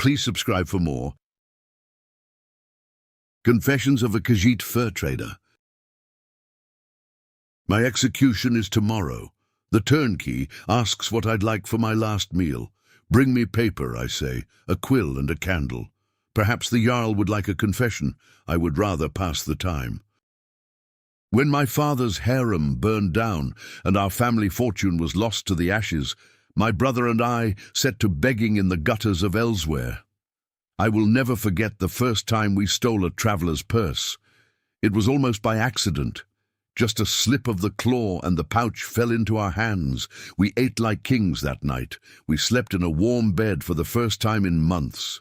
Please subscribe for more. Confessions of a Khajiit Fur Trader. My execution is tomorrow. The turnkey asks what I'd like for my last meal. Bring me paper, I say, a quill and a candle. Perhaps the Jarl would like a confession. I would rather pass the time. When my father's harem burned down and our family fortune was lost to the ashes, my brother and I set to begging in the gutters of elsewhere. I will never forget the first time we stole a traveller's purse. It was almost by accident. Just a slip of the claw and the pouch fell into our hands. We ate like kings that night. We slept in a warm bed for the first time in months.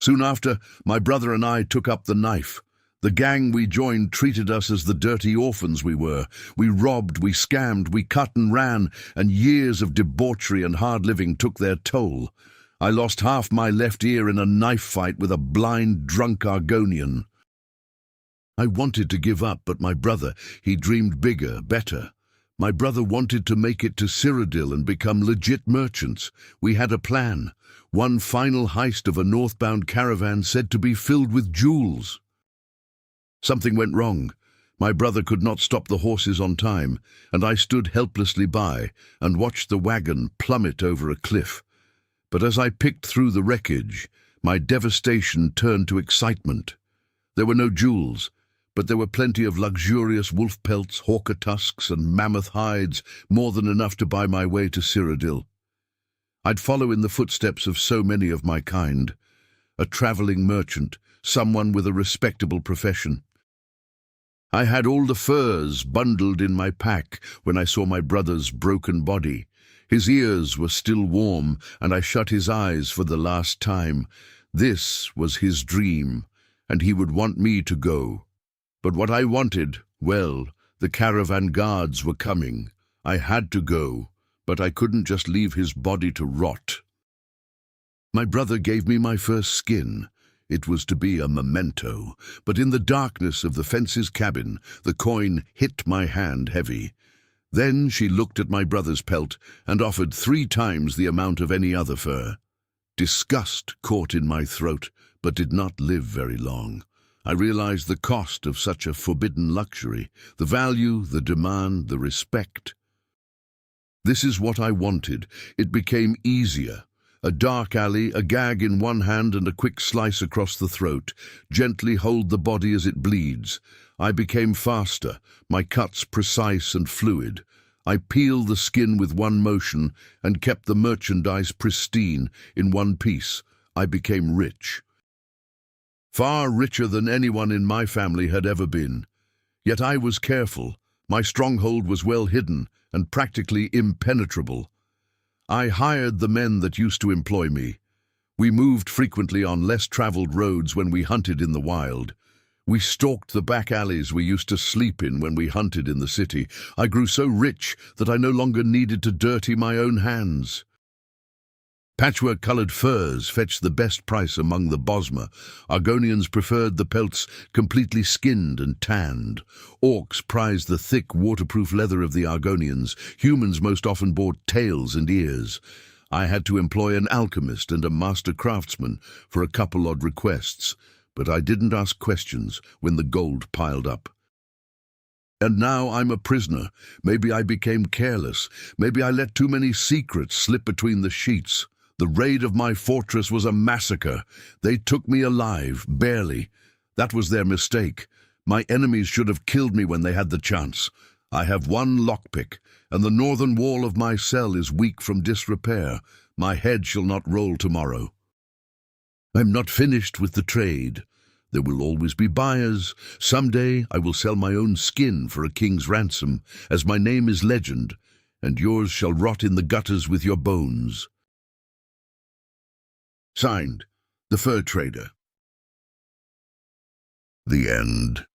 Soon after, my brother and I took up the knife. The gang we joined treated us as the dirty orphans we were. We robbed, we scammed, we cut and ran, and years of debauchery and hard living took their toll. I lost half my left ear in a knife fight with a blind, drunk Argonian. I wanted to give up, but my brother, he dreamed bigger, better. My brother wanted to make it to Cyrodiil and become legit merchants. We had a plan. One final heist of a northbound caravan said to be filled with jewels. Something went wrong. My brother could not stop the horses on time, and I stood helplessly by and watched the wagon plummet over a cliff. But as I picked through the wreckage, my devastation turned to excitement. There were no jewels, but there were plenty of luxurious wolf pelts, hawker tusks, and mammoth hides, more than enough to buy my way to Cyrodiil. I'd follow in the footsteps of so many of my kind, a traveling merchant, someone with a respectable profession. I had all the furs bundled in my pack when I saw my brother's broken body. His ears were still warm, and I shut his eyes for the last time. This was his dream, and he would want me to go. But what I wanted, well, the caravan guards were coming. I had to go, but I couldn't just leave his body to rot. My brother gave me my first skin. It was to be a memento, but in the darkness of the fence's cabin, the coin hit my hand heavy. Then she looked at my brother's pelt and offered 3 times the amount of any other fur. Disgust caught in my throat, but did not live very long. I realized the cost of such a forbidden luxury, the value, the demand, the respect. This is what I wanted. It became easier. A dark alley, a gag in one hand and a quick slice across the throat. Gently hold the body as it bleeds. I became faster, my cuts precise and fluid. I peeled the skin with one motion and kept the merchandise pristine in one piece. I became rich. Far richer than anyone in my family had ever been. Yet I was careful. My stronghold was well hidden and practically impenetrable. I hired the men that used to employ me. We moved frequently on less traveled roads when we hunted in the wild. We stalked the back alleys we used to sleep in when we hunted in the city. I grew so rich that I no longer needed to dirty my own hands. Patchwork-colored furs fetched the best price among the Bosma. Argonians preferred the pelts completely skinned and tanned. Orcs prized the thick, waterproof leather of the Argonians. Humans most often bore tails and ears. I had to employ an alchemist and a master craftsman for a couple odd requests, but I didn't ask questions when the gold piled up. And now I'm a prisoner. Maybe I became careless. Maybe I let too many secrets slip between the sheets. The raid of my fortress was a massacre. They took me alive, barely. That was their mistake. My enemies should have killed me when they had the chance. I have one lockpick, and the northern wall of my cell is weak from disrepair. My head shall not roll tomorrow. I'm not finished with the trade. There will always be buyers. Someday I will sell my own skin for a king's ransom, as my name is legend, and yours shall rot in the gutters with your bones. Signed, The Fur Trader. The End.